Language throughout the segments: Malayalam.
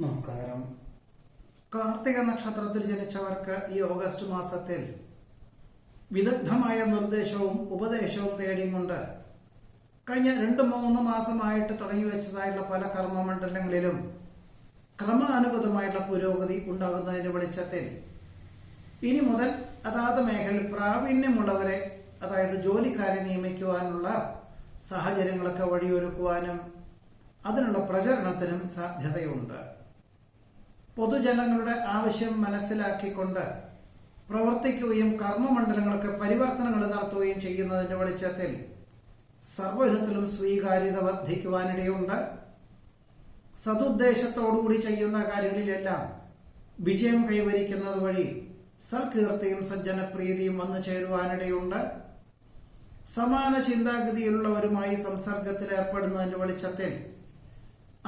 നമസ്കാരം. കാർത്തിക നക്ഷത്രത്തിൽ ജനിച്ചവർക്ക് ഈ ഓഗസ്റ്റ് മാസത്തിൽ വിദഗ്ധമായ നിർദ്ദേശവും ഉപദേശവും തേടിക്കൊണ്ട് കഴിഞ്ഞ 2-3 മാസമായിട്ട് തുടങ്ങി വെച്ചതായുള്ള പല കർമ്മമണ്ഡലങ്ങളിലും ക്രമാനുഗതമായിട്ടുള്ള പുരോഗതി ഉണ്ടാകുന്നതിന്റെ വെളിച്ചത്തിൽ ഇനി മുതൽ അതാത് മേഖലയിൽ പ്രാവീണ്യമുള്ളവരെ, അതായത് ജോലിക്കാരെ നിയമിക്കുവാനുള്ള സാഹചര്യങ്ങളൊക്കെ വഴിയൊരുക്കുവാനും അതിനുള്ള പ്രചരണത്തിനും സാധ്യതയുണ്ട്. പൊതുജനങ്ങളുടെ ആവശ്യം മനസ്സിലാക്കിക്കൊണ്ട് പ്രവർത്തിക്കുകയും കർമ്മമണ്ഡലങ്ങൾക്ക് പരിവർത്തനങ്ങൾ നടത്തുകയും ചെയ്യുന്നതിന്റെ വെളിച്ചത്തിൽ സർവ്വവിധത്തിലും സ്വീകാര്യത വർദ്ധിക്കുവാനിടയുണ്ട്. സതുദ്ദേശത്തോടുകൂടി ചെയ്യുന്ന കാര്യങ്ങളിലെല്ലാം വിജയം കൈവരിക്കുന്നത് വഴി സൽകീർത്തിയും സജ്ജനപ്രീതിയും വന്നു ചേരുവാനിടയുണ്ട്. സമാന ചിന്താഗതിയിലുള്ളവരുമായി സംസർഗത്തിൽ ഏർപ്പെടുന്നതിന്റെ വെളിച്ചത്തിൽ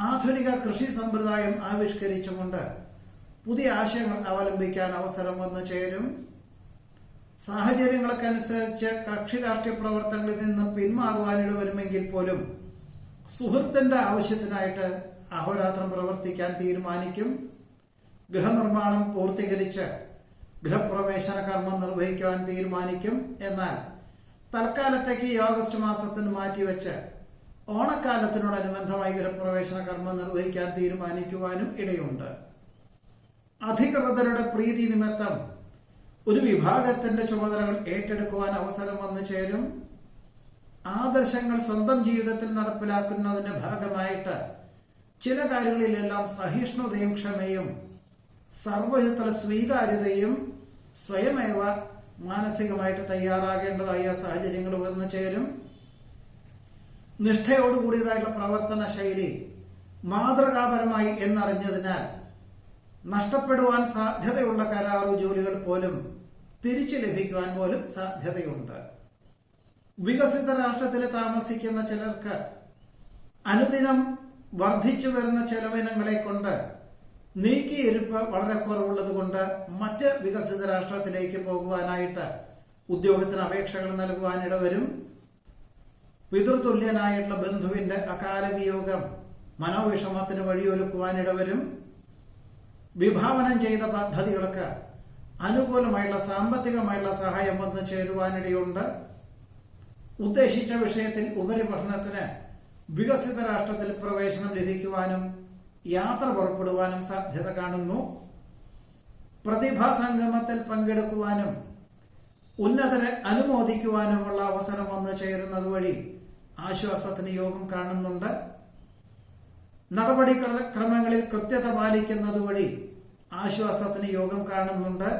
ആധുനിക കൃഷി സമ്പ്രദായം ആവിഷ്കരിച്ചുകൊണ്ട് പുതിയ ആശയങ്ങൾ അവലംബിക്കാൻ അവസരം വന്നു ചേരും. സാഹചര്യങ്ങൾക്കനുസരിച്ച് കക്ഷി രാഷ്ട്രീയ പ്രവർത്തനങ്ങളിൽ നിന്ന് പിന്മാറുവാനിട വരുമെങ്കിൽ പോലും സുഹൃത്തിന്റെ ആവശ്യത്തിനായിട്ട് അഹോരാത്രം പ്രവർത്തിക്കാൻ തീരുമാനിക്കും. ഗൃഹനിർമ്മാണം പൂർത്തീകരിച്ച് ഗൃഹപ്രവേശന കർമ്മം നിർവഹിക്കുവാൻ തീരുമാനിക്കും. എന്നാൽ തൽക്കാലത്തേക്ക് ഈ ഓഗസ്റ്റ് മാസത്തിന് മാറ്റിവെച്ച് ഓണക്കാലത്തിനോടനുബന്ധമായി ഗൃഹപ്രവേശന കർമ്മം നിർവഹിക്കാൻ തീരുമാനിക്കുവാനും ഇടയുണ്ട്. അധികൃതരുടെ പ്രീതി നിമിത്തം ഒരു വിഭാഗത്തിന്റെ ചുമതലകൾ ഏറ്റെടുക്കുവാൻ അവസരം വന്നു ചേരും. ആദർശങ്ങൾ സ്വന്തം ജീവിതത്തിൽ നടപ്പിലാക്കുന്നതിന്റെ ഭാഗമായിട്ട് ചില കാര്യങ്ങളിലെല്ലാം സഹിഷ്ണുതയും ക്ഷമയും സർവ്വവിധത്തിലുള്ള സ്വീകാര്യതയും സ്വയമേവ മാനസികമായിട്ട് തയ്യാറാകേണ്ടതായ സാഹചര്യങ്ങൾ വന്നു ചേരും. നിഷ്ഠയോടുകൂടിയതായിട്ടുള്ള പ്രവർത്തന ശൈലി മാതൃകാപരമായി എന്നറിഞ്ഞതിനാൽ നഷ്ടപ്പെടുവാൻ സാധ്യതയുള്ള കരാറു ജോലികൾ പോലും തിരിച്ചു ലഭിക്കുവാൻ പോലും സാധ്യതയുണ്ട്. വികസിത രാഷ്ട്രത്തിൽ താമസിക്കുന്ന ചിലർക്ക് അനുദിനം വർദ്ധിച്ചു വരുന്ന ചെലവിനങ്ങളെ കൊണ്ട് നീക്കിയിരിപ്പ് വളരെ കുറവുള്ളത് കൊണ്ട് മറ്റ് വികസിത രാഷ്ട്രത്തിലേക്ക് പോകുവാനായിട്ട് ഉദ്യോഗത്തിന് അപേക്ഷകൾ നൽകുവാനിട വരും. പിതൃതുല്യനായിട്ടുള്ള ബന്ധുവിന്റെ അകാല വിയോഗം മനോവിഷമത്തിന് വഴിയൊരുക്കുവാനിട വരും. വിഭാവനം ചെയ്ത പദ്ധതികൾക്ക് അനുകൂലമായുള്ള സാമ്പത്തികമായുള്ള സഹായം വന്നു ചേരുവാനിടയുണ്ട്. ഉദ്ദേശിച്ച വിഷയത്തിൽ ഉപരിപഠനത്തിന് വികസിത രാഷ്ട്രത്തിൽ പ്രവേശനം ലഭിക്കുവാനും യാത്ര പുറപ്പെടുവാനും സാധ്യത കാണുന്നു. പ്രതിഭാ സംഗമത്തിൽ പങ്കെടുക്കുവാനും ഉന്നതരെ അനുമോദിക്കുവാനുമുള്ള അവസരം വന്നു ചേരുന്നത് വഴി ആശ്വാസത്തിന് യോഗം കാണുന്നുണ്ട്. നടപടിക്രമങ്ങളിൽ കൃത്യത പാലിക്കുന്നത് വഴി ആശ്വാസത്തിന് യോഗം കാണുന്നുണ്ട്.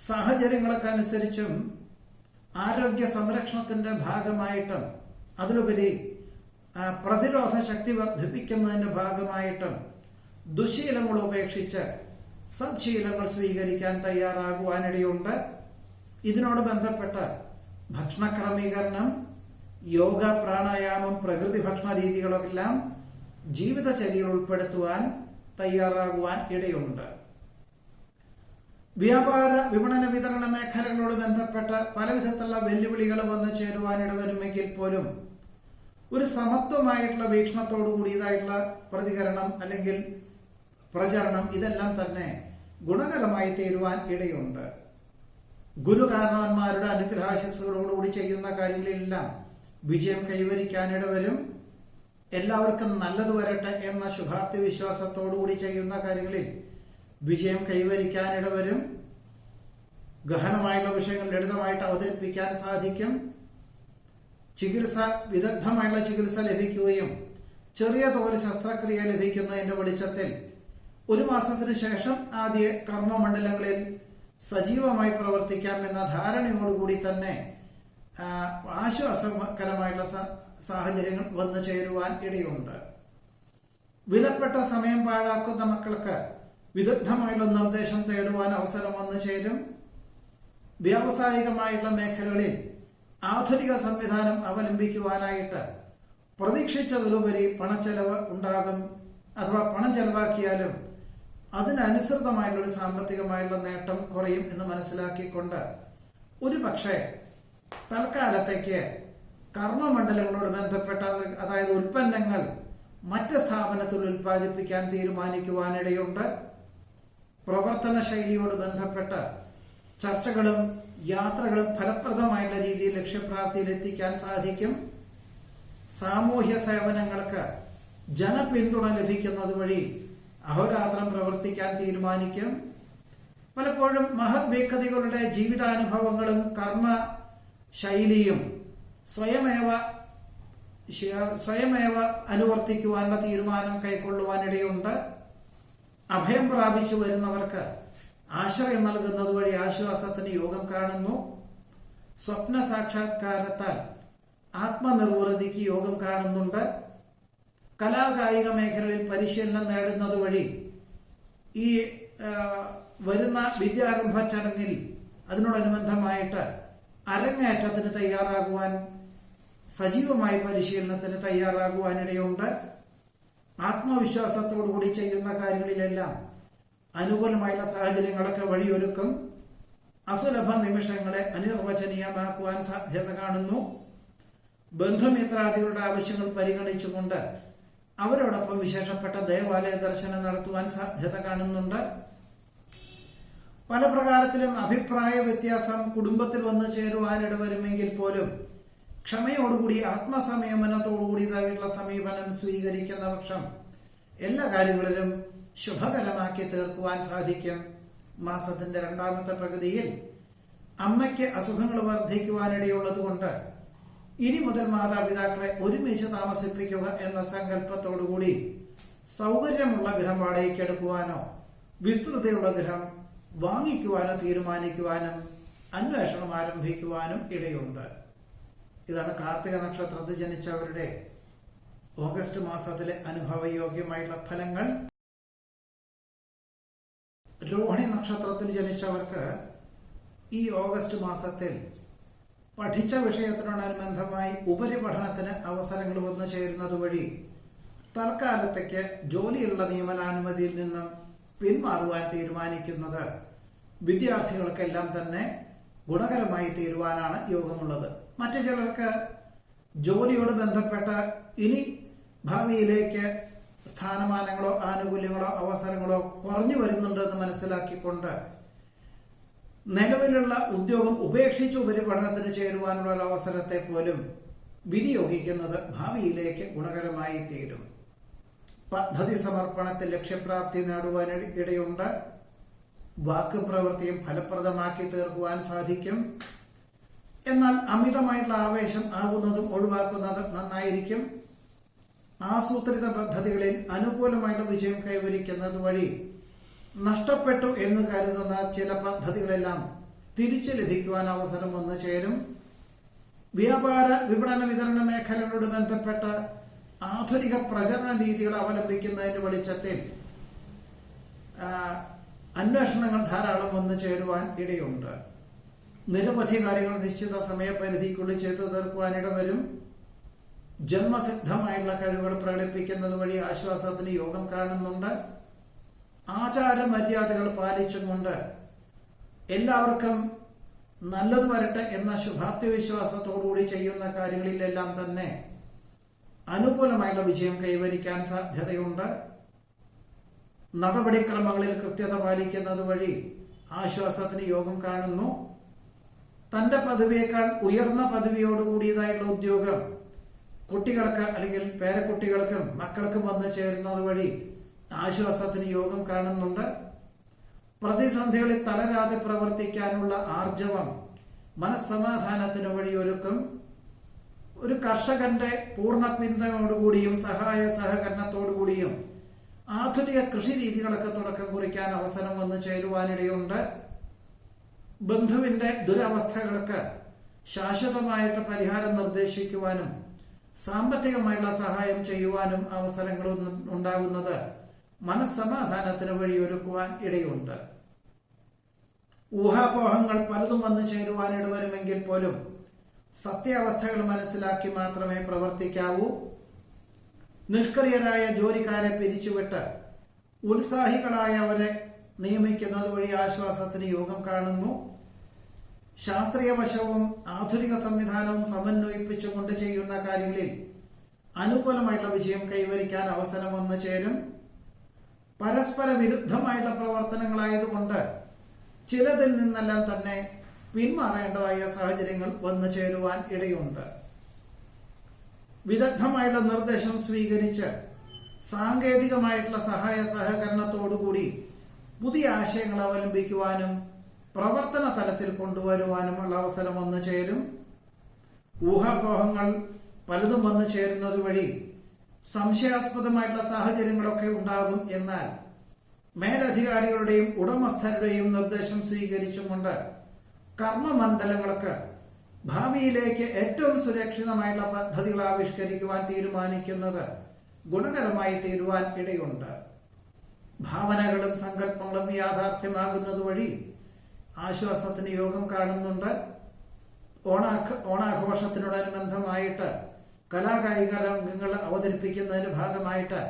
സാഹചര്യങ്ങൾക്കനുസരിച്ചും ആരോഗ്യ സംരക്ഷണത്തിന്റെ ഭാഗമായിട്ടും അതിലുപരി പ്രതിരോധ ശക്തി വർദ്ധിപ്പിക്കുന്നതിന്റെ ഭാഗമായിട്ടും ദുശീലങ്ങൾ ഉപേക്ഷിച്ച് സദ്ശീലങ്ങൾ സ്വീകരിക്കാൻ തയ്യാറാകുവാനിടയുണ്ട്. ഇതിനോട് ബന്ധപ്പെട്ട് ഭക്ഷണ ക്രമീകരണം, യോഗ, പ്രാണായാമം, പ്രകൃതി ഭക്ഷണ രീതികളെല്ലാം ജീവിതചര്യയിൽ ഉൾപ്പെടുത്തുവാൻ തയ്യാറാകുവാൻ ഇടയുണ്ട്. വ്യാപാര വിപണന വിതരണ മേഖലകളോട് ബന്ധപ്പെട്ട പലവിധത്തിലുള്ള വെല്ലുവിളികൾ വന്നു ചേരുവാനിട വരുമെങ്കിൽ പോലും ഒരു സമത്വമായിട്ടുള്ള വീക്ഷണത്തോടു കൂടിയതായിട്ടുള്ള പ്രതികരണം അല്ലെങ്കിൽ പ്രചരണം ഇതെല്ലാം തന്നെ ഗുണകരമായി തീരുവാൻ ഇടയുണ്ട്. ഗുരുകാരണവന്മാരുടെ അനുഗ്രഹാശിസ്സുകളോടുകൂടി ചെയ്യുന്ന കാര്യങ്ങളിലെല്ലാം വിജയം കൈവരിക്കാനിട വരും. എല്ലാവർക്കും നല്ലത് വരട്ടെ എന്ന ശുഭാപ്തി വിശ്വാസത്തോടുകൂടി ചെയ്യുന്ന കാര്യങ്ങളിൽ വിജയം കൈവരിക്കാനിട വരും. ഗഹനമായുള്ള വിഷയങ്ങൾ ലളിതമായിട്ട് അവതരിപ്പിക്കാൻ സാധിക്കും. വിദഗ്ധമായുള്ള ചികിത്സ ലഭിക്കുകയും ചെറിയ തോതിൽ ശസ്ത്രക്രിയ ലഭിക്കുന്നതിന്റെ വെളിച്ചത്തിൽ 1 മാസത്തിന് ശേഷം ആദ്യ കർമ്മമണ്ഡലങ്ങളിൽ സജീവമായി പ്രവർത്തിക്കാം എന്ന ധാരണയോടുകൂടി തന്നെ ആശ്വാസകരമായിട്ടുള്ള സാഹചര്യങ്ങൾ വന്നു ചേരുവാൻ ഇടയുണ്ട്. വിലപ്പെട്ട സമയം പാഴാക്കുന്ന മക്കൾക്ക് വിദഗ്ധമായുള്ള നിർദ്ദേശം തേടുവാൻ അവസരം വന്നു ചേരും. വ്യാവസായികമായിട്ടുള്ള മേഖലകളിൽ ആധുനിക സംവിധാനം അവലംബിക്കുവാനായിട്ട് പ്രതീക്ഷിച്ചതിലുപരി പണച്ചെലവ് ഉണ്ടാകും. അഥവാ പണം ചെലവാക്കിയാലും അതിനനുസൃതമായിട്ടുള്ള ഒരു സാമ്പത്തികമായിട്ടുള്ള നേട്ടം കുറയും എന്ന് മനസ്സിലാക്കിക്കൊണ്ട് ഒരു പക്ഷേ തൽക്കാലത്തേക്ക് കർമ്മമണ്ഡലങ്ങളോട് ബന്ധപ്പെട്ട, അതായത് ഉൽപ്പന്നങ്ങൾ മറ്റ് സ്ഥാപനത്തിൽ ഉൽപ്പാദിപ്പിക്കാൻ തീരുമാനിക്കുവാനിടയുണ്ട്. പ്രവർത്തന ശൈലിയോട് ബന്ധപ്പെട്ട ചർച്ചകളും യാത്രകളും ഫലപ്രദമായുള്ള രീതിയിൽ ലക്ഷ്യപ്രാപ്തിയിൽ എത്തിക്കാൻ സാധിക്കും. സാമൂഹ്യ സേവനങ്ങൾക്ക് ജനപിന്തുണ ലഭിക്കുന്നത് വഴി അഹോരാത്രം പ്രവർത്തിക്കാൻ തീരുമാനിക്കും. പലപ്പോഴും മഹത് വ്യക്തികളുടെ ജീവിതാനുഭവങ്ങളും കർമ്മ ശൈലിയും സ്വയമേവ അനുവർത്തിക്കുവാനുള്ള തീരുമാനം കൈക്കൊള്ളുവാനിടയുണ്ട്. അഭയം പ്രാപിച്ചു വരുന്നവർക്ക് ആശ്രയം നൽകുന്നത് വഴി ആശ്വാസത്തിന് യോഗം കാണുന്നു. സ്വപ്ന സാക്ഷാത്കാരത്താൽ ആത്മനിർവൃതിക്ക് യോഗം കാണുന്നുണ്ട്. കലാകായിക മേഖലയിൽ പരിശീലനം നേടുന്നത് വഴി ഈ വരുന്ന വിദ്യാരംഭ ചടങ്ങിൽ അതിനോടനുബന്ധമായിട്ട് അരങ്ങേറ്റത്തിന് തയ്യാറാകുവാൻ, സജീവമായ പരിശീലനത്തിന് തയ്യാറാകുവാനിടയുണ്ട്. ആത്മവിശ്വാസത്തോടുകൂടി ചെയ്യുന്ന കാര്യങ്ങളിലെല്ലാം അനുകൂലമായുള്ള സാഹചര്യങ്ങളൊക്കെ വഴിയൊരുക്കും. അസുലഭ നിമിഷങ്ങളെ അനിർവചനീയമാക്കുവാൻ സാധ്യത കാണുന്നു. ബന്ധുമിത്രാദികളുടെ ആവശ്യങ്ങൾ പരിഗണിച്ചുകൊണ്ട് അവരോടൊപ്പം വിശേഷപ്പെട്ട ദേവാലയ ദർശനം നടത്തുവാൻ സാധ്യത കാണുന്നുണ്ട്. പല പ്രകാരത്തിലും അഭിപ്രായ വ്യത്യാസം കുടുംബത്തിൽ വന്നു ചേരുവാനിട വരുമെങ്കിൽ പോലും ക്ഷമയോടുകൂടി ആത്മസംയമനത്തോടുകൂടിയതായിട്ടുള്ള സമീപനം സ്വീകരിക്കുന്ന പക്ഷം എല്ലാ കാര്യങ്ങളിലും ശുഭകരമാക്കി തീർക്കുവാൻ സാധിക്കും. മാസത്തിന്റെ രണ്ടാമത്തെ പകുതിയിൽ അമ്മയ്ക്ക് അസുഖങ്ങൾ വർദ്ധിക്കുവാനിടയുള്ളത് കൊണ്ട് ഇനി മുതൽ മാതാപിതാക്കളെ ഒരുമിച്ച് താമസിപ്പിക്കുക എന്ന സങ്കല്പത്തോടുകൂടി സൗകര്യമുള്ള ഗൃഹം വാടകയ്ക്കെടുക്കുവാനോ വിസ്തൃതയുള്ള ഗൃഹം വാങ്ങിക്കുവാനോ തീരുമാനിക്കുവാനും അന്വേഷണം ആരംഭിക്കുവാനും ഇടയുണ്ട്. ഇതാണ് കാർത്തിക നക്ഷത്രത്തിൽ ജനിച്ചവരുടെ ഓഗസ്റ്റ് മാസത്തിലെ അനുഭവയോഗ്യമായിട്ടുള്ള ഫലങ്ങൾ. രോഹിണി നക്ഷത്രത്തിൽ ജനിച്ചവർക്ക് ഈ ഓഗസ്റ്റ് മാസത്തിൽ പഠിച്ച വിഷയത്തിനോടനുബന്ധമായി ഉപരിപഠനത്തിന് അവസരങ്ങൾ വന്നു ചേരുന്നത് വഴി തൽക്കാലത്തേക്ക് ജോലിയുള്ള നിയമനാനുമതിയിൽ നിന്നും പിന്മാറുവാൻ തീരുമാനിക്കുന്നത് വിദ്യാർത്ഥികൾക്കെല്ലാം തന്നെ ഗുണകരമായി തീരുവാനാണ് യോഗമുള്ളത്. മറ്റു ചിലർക്ക് ജോലിയോട് ബന്ധപ്പെട്ട ഇനി ഭാവിയിലേക്ക് സ്ഥാനമാനങ്ങളോ ആനുകൂല്യങ്ങളോ അവസരങ്ങളോ കുറഞ്ഞു വരുന്നുണ്ടെന്ന് മനസ്സിലാക്കിക്കൊണ്ട് നിലവിലുള്ള ഉദ്യോഗം ഉപേക്ഷിച്ച് ഉപരിപഠനത്തിന് ചേരുവാനുള്ള ഒരു അവസരത്തെ പോലും വിനിയോഗിക്കുന്നത് ഭാവിയിലേക്ക് ഗുണകരമായി തീരും. പദ്ധതി സമർപ്പണത്തിൽ ലക്ഷ്യപ്രാപ്തി നേടുവാൻ ഇടയുണ്ട്. വാക്ക് പ്രവൃത്തിയും ഫലപ്രദമാക്കി തീർക്കുവാൻ സാധിക്കും. എന്നാൽ അമിതമായിട്ടുള്ള ആവേശം ആകുന്നതും ഒഴിവാക്കുന്നതും നന്നായിരിക്കും. ആസൂത്രിത പദ്ധതികളിൽ അനുകൂലമായിട്ടുള്ള വിജയം കൈവരിക്കുന്നത് വഴി നഷ്ടപ്പെട്ടു എന്ന് കരുതുന്ന ചില പദ്ധതികളെല്ലാം തിരിച്ചു ലഭിക്കുവാൻ അവസരം വന്നു ചേരും. വ്യാപാര വിപണന വിതരണ മേഖലകളോട് ബന്ധപ്പെട്ട ആധുനിക പ്രചരണ രീതികൾ അവലംബിക്കുന്നതിന്റെ വെളിച്ചത്തിൽ അന്വേഷണങ്ങൾ ധാരാളം വന്നു ചേരുവാൻ ഇടയുണ്ട്. നിരവധി കാര്യങ്ങൾ നിശ്ചിത സമയപരിധിക്കുള്ളിൽ ചെയ്തു തീർക്കുവാനിട വരും. ജന്മസിദ്ധമായുള്ള കഴിവുകൾ പ്രകടിപ്പിക്കുന്നത് വഴി ആശ്വാസത്തിന് യോഗം കാണുന്നുണ്ട്. ആചാര മര്യാദകൾ പാലിച്ചുകൊണ്ട് എല്ലാവർക്കും നല്ലത് വരട്ടെ എന്ന ശുഭാപ്തി വിശ്വാസത്തോടുകൂടി ചെയ്യുന്ന കാര്യങ്ങളിലെല്ലാം തന്നെ അനുകൂലമായുള്ള വിജയം കൈവരിക്കാൻ സാധ്യതയുണ്ട്. നടപടിക്രമങ്ങളിൽ കൃത്യത പാലിക്കുന്നത് വഴി ആശ്വാസത്തിന് യോഗം കാണുന്നു. തന്റെ പദവിയേക്കാൾ ഉയർന്ന പദവിയോടുകൂടിയതായിട്ടുള്ള ഉദ്യോഗം കുട്ടികൾക്ക് അല്ലെങ്കിൽ പേരക്കുട്ടികൾക്കും മക്കൾക്കും വന്നു ചേരുന്നത് വഴി ആശ്വാസത്തിന് യോഗം കാണുന്നുണ്ട്. പ്രതിസന്ധികളിൽ തളരാതെ പ്രവർത്തിക്കാനുള്ള ആർജവം മനസ്സമാധാനത്തിന് വഴിയൊരുക്കും. ഒരു കർഷകന്റെ പൂർണ്ണ പിന്തുണയോടുകൂടിയും സഹായ സഹകരണത്തോടുകൂടിയും ആധുനിക കൃഷി രീതികളൊക്കെ തുടക്കം കുറിക്കാൻ അവസരം വന്നു ചേരുവാനിടയുണ്ട്. ബന്ധുവിന്റെ ദുരവസ്ഥകൾക്ക് ശാശ്വതമായിട്ട് പരിഹാരം നിർദ്ദേശിക്കുവാനും സാമ്പത്തികമായുള്ള സഹായം ചെയ്യുവാനും അവസരങ്ങൾ ഉണ്ടാകുന്നത് മനസ്സമാധാനത്തിന് വഴിയൊരുക്കുവാൻ ഇടയുണ്ട്. ഊഹാപോഹങ്ങൾ പലതും വന്നു ചേരുവാനിട വരുമെങ്കിൽ പോലും സത്യാവസ്ഥകൾ മനസ്സിലാക്കി മാത്രമേ പ്രവർത്തിക്കാവൂ. നിഷ്ക്രിയരായ ജോലിക്കാരെ പിരിച്ചുവിട്ട് ഉത്സാഹികളായവരെ നിയമിക്കുന്നത് വഴി ആശ്വാസത്തിന് യോഗം കാണുന്നു. ശാസ്ത്രീയ വശവും ആധുനിക സംവിധാനവും സമന്വയിപ്പിച്ചുകൊണ്ട് ചെയ്യുന്ന കാര്യങ്ങളിൽ അനുകൂലമായിട്ടുള്ള വിജയം കൈവരിക്കാൻ അവസരം വന്നു ചേരും. പരസ്പര വിരുദ്ധമായിട്ടുള്ള പ്രവർത്തനങ്ങളായതുകൊണ്ട് ചിലതിൽ നിന്നെല്ലാം തന്നെ പിന്മാറേണ്ടതായ സാഹചര്യങ്ങൾ വന്നു ചേരുവാൻ ഇടയുണ്ട്. വിദഗ്ധമായിട്ടുള്ള നിർദ്ദേശം സ്വീകരിച്ച് സാങ്കേതികമായിട്ടുള്ള സഹായ സഹകരണത്തോടുകൂടി പുതിയ ആശയങ്ങൾ അവലംബിക്കുവാനും പ്രവർത്തന തലത്തിൽ കൊണ്ടുവരുവാനുമുള്ള അവസരം വന്നു ചേരും. ഊഹാപോഹങ്ങൾ പലതും വന്നു ചേരുന്നത് വഴി സംശയാസ്പദമായിട്ടുള്ള സാഹചര്യങ്ങളൊക്കെ ഉണ്ടാകും. എന്നാൽ മേലധികാരികളുടെയും ഉടമസ്ഥരുടെയും നിർദ്ദേശം സ്വീകരിച്ചുകൊണ്ട് കർമ്മമണ്ഡലങ്ങൾക്ക് ഭാവിയിലേക്ക് ഏറ്റവും സുരക്ഷിതമായിട്ടുള്ള പദ്ധതികൾ ആവിഷ്കരിക്കുവാൻ തീരുമാനിക്കുന്നത് ഗുണകരമായി തീരുവാൻ ഇടയുണ്ട്. ഭാവനകളും സങ്കല്പങ്ങളും യാഥാർത്ഥ്യമാകുന്നത് വഴി ആശ്വാസത്തിന് യോഗം കാണുന്നുണ്ട്. ഓണാഘോഷത്തിനോടനുബന്ധമായിട്ട് കലാകായിക രംഗങ്ങൾ അവതരിപ്പിക്കുന്നതിന്റെ ഭാഗമായിട്ട്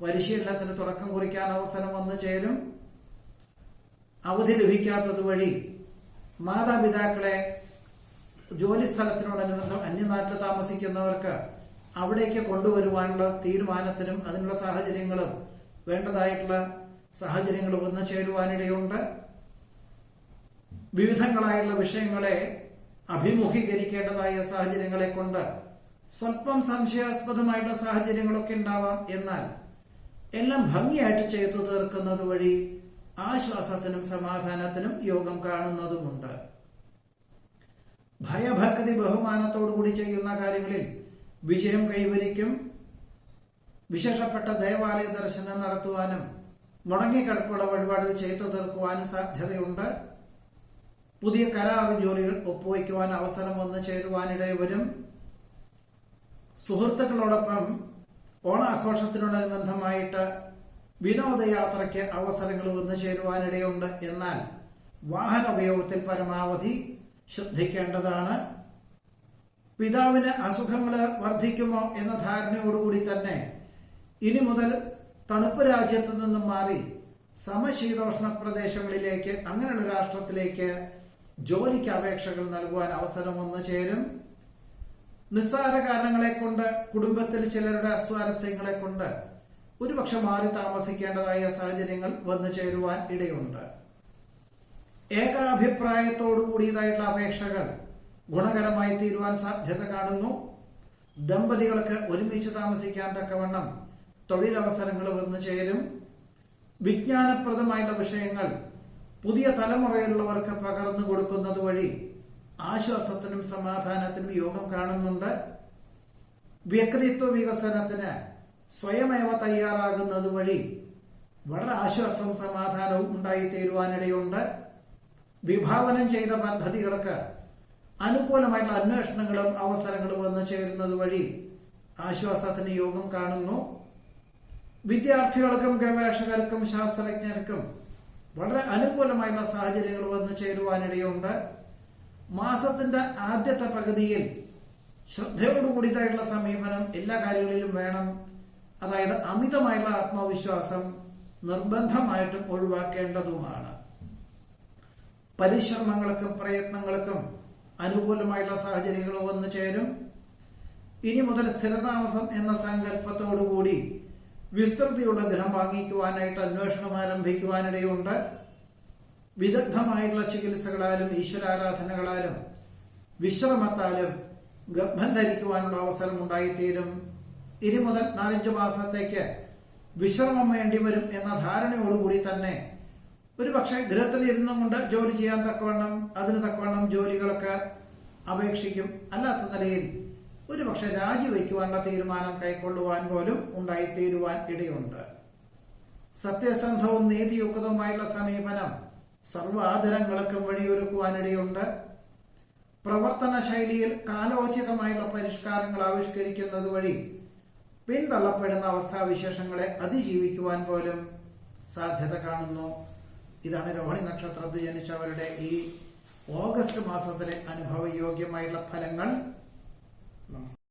പരിശീലനത്തിന് തുടക്കം കുറിക്കാൻ അവസരം വന്നു ചേരും. അവധി ലഭിക്കാത്തത് വഴി മാതാപിതാക്കളെ ജോലി സ്ഥലത്തിനോടനുബന്ധം അന്യനാട്ടിൽ താമസിക്കുന്നവർക്ക് അവിടേക്ക് കൊണ്ടുവരുവാനുള്ള തീരുമാനത്തിനും അതിനുള്ള സാഹചര്യങ്ങളും വേണ്ടതായിട്ടുള്ള സാഹചര്യങ്ങൾ വന്നു ചേരുവാനിടയുണ്ട്. വിവിധങ്ങളായുള്ള വിഷയങ്ങളെ അഭിമുഖീകരിക്കേണ്ടതായ സാഹചര്യങ്ങളെ കൊണ്ട് സ്വല്പം സംശയാസ്പദമായിട്ടുള്ള സാഹചര്യങ്ങളൊക്കെ ഉണ്ടാവാം. എന്നാൽ എല്ലാം ഭംഗിയായിട്ട് ചെയ്തു തീർക്കുന്നത് വഴി ആശ്വാസത്തിനും സമാധാനത്തിനും യോഗം കാണുന്നതുമുണ്ട്. ഭയഭക്തി ബഹുമാനത്തോടുകൂടി ചെയ്യുന്ന കാര്യങ്ങളിൽ വിജയം കൈവരിക്കും. വിശേഷപ്പെട്ട ദേവാലയ ദർശനം നടത്തുവാനും മുടങ്ങിക്കിടപ്പുള്ള വഴിപാടുകൾ ചെയ്തു തീർക്കുവാനും സാധ്യതയുണ്ട്. പുതിയ കരാർ ജോലികൾ ഒപ്പുവയ്ക്കുവാൻ അവസരം വന്നു ചേരുവാനിടവരും. സുഹൃത്തുക്കളോടൊപ്പം ഓണാഘോഷത്തിനോടനുബന്ധമായിട്ട് വിനോദയാത്രയ്ക്ക് അവസരങ്ങൾ വന്നു ചേരുവാനിടയുണ്ട്. എന്നാൽ വാഹന ഉപയോഗത്തിൽ പരമാവധി ശ്രദ്ധിക്കേണ്ടതാണ്. പിതാവിന് അസുഖങ്ങൾ വർദ്ധിക്കുമോ എന്ന ധാരണയോടുകൂടി തന്നെ ഇനി മുതൽ തണുപ്പ് രാജ്യത്ത് നിന്നും മാറി സമശീതോഷ്ണ പ്രദേശങ്ങളിലേക്ക്, അങ്ങനെയുള്ള രാഷ്ട്രത്തിലേക്ക് ജോലിക്ക് അപേക്ഷകൾ നൽകുവാൻ അവസരം വന്നു ചേരും. നിസ്സാര കാരണങ്ങളെ കൊണ്ട് കുടുംബത്തിൽ ചിലരുടെ അസ്വാരസ്യങ്ങളെ കൊണ്ട് ഒരുപക്ഷെ മാറി താമസിക്കേണ്ടതായ സാഹചര്യങ്ങൾ വന്നു ചേരുവാൻ ഇടയുണ്ട്. ഏകാഭിപ്രായത്തോടു കൂടിയതായിട്ടുള്ള അപേക്ഷകൾ ഗുണകരമായി തീരുവാൻ സാധ്യത കാണുന്നു. ദമ്പതികൾക്ക് ഒരുമിച്ച് താമസിക്കാൻ തക്കവണ്ണം തൊഴിലവസരങ്ങൾ വന്നു ചേരും. വിജ്ഞാനപ്രദമായിട്ടുള്ള വിഷയങ്ങൾ പുതിയ തലമുറയിലുള്ളവർക്ക് പകർന്നു കൊടുക്കുന്നത് വഴി ആശ്വാസത്തിനും സമാധാനത്തിനും യോഗം കാണുന്നുണ്ട്. വ്യക്തിത്വ വികസനത്തിന് സ്വയമേവ തയ്യാറാകുന്നത് വഴി വളരെ ആശ്വാസവും സമാധാനവും ഉണ്ടായിത്തീരുവാനിടയുണ്ട്. വിഭാവനം ചെയ്ത പദ്ധതികൾക്ക് അനുകൂലമായിട്ടുള്ള അന്വേഷണങ്ങളും അവസരങ്ങളും വന്നു ചേരുന്നത് വഴി ആശ്വാസത്തിന് യോഗം കാണുന്നു. വിദ്യാർത്ഥികൾക്കും ഗവേഷകർക്കും ശാസ്ത്രജ്ഞർക്കും വളരെ അനുകൂലമായിട്ടുള്ള സാഹചര്യങ്ങൾ വന്നു ചേരുവാനിടയുണ്ട്. മാസത്തിന്റെ ആദ്യത്തെ പകുതിയിൽ ശ്രദ്ധയോടുകൂടിയതായിട്ടുള്ള സമീപനം എല്ലാ കാര്യങ്ങളിലും വേണം. അതായത് അമിതമായിട്ടുള്ള ആത്മവിശ്വാസം നിർബന്ധമായിട്ടും ഒഴിവാക്കേണ്ടതുമാണ്. പരിശ്രമങ്ങൾക്കും പ്രയത്നങ്ങൾക്കും അനുകൂലമായിട്ടുള്ള സാഹചര്യങ്ങൾ വന്നു ചേരും. ഇനി മുതൽ സ്ഥിരതാമസം എന്ന സങ്കല്പത്തോടുകൂടി വിസ്തൃതിയുള്ള ഗൃഹം വാങ്ങിക്കുവാനായിട്ട് അന്വേഷണം ആരംഭിക്കുവാനിടയുണ്ട്. വിദഗ്ധമായിട്ടുള്ള ചികിത്സകളാലും ഈശ്വരാരാധനകളാലും വിശ്രമത്താലും ഗർഭം ധരിക്കുവാനുള്ള അവസരം ഉണ്ടായിത്തീരും. ഇനി മുതൽ 4-5 മാസത്തേക്ക് വിശ്രമം വേണ്ടിവരും എന്ന ധാരണയോടുകൂടി തന്നെ ഒരുപക്ഷെ ഗൃഹത്തിൽ ഇരുന്നും കൊണ്ട് ജോലി ചെയ്യാൻ തക്കവണ്ണം അതിന് തക്കവണ്ണം ജോലികളൊക്കെ അപേക്ഷിക്കും. അല്ലാത്ത നിലയിൽ ഒരുപക്ഷെ രാജിവെക്കുവാനുള്ള തീരുമാനം കൈക്കൊള്ളുവാൻ പോലും ഉണ്ടായിത്തീരുവാൻ ഇടയുണ്ട്. സത്യസന്ധവും നീതിയുക്തവുമായുള്ള സമീപനം സർവാദരങ്ങൾക്കും വഴിയൊരുക്കുവാനിടയുണ്ട്. പ്രവർത്തന ശൈലിയിൽ കാലോചിതമായുള്ള പരിഷ്കാരങ്ങൾ ആവിഷ്കരിക്കുന്നത് വഴി പിന്തള്ളപ്പെടുന്ന അവസ്ഥാവിശേഷങ്ങളെ അതിജീവിക്കുവാൻ പോലും സാധ്യത കാണുന്നു. ഇതാണ് രോഹിണി നക്ഷത്രത്തിൽ ജനിച്ചവരുടെ ഈ ഓഗസ്റ്റ് മാസത്തിലെ അനുഭവയോഗ്യമായിട്ടുള്ള ഫലങ്ങൾ. നമസ്കാരം.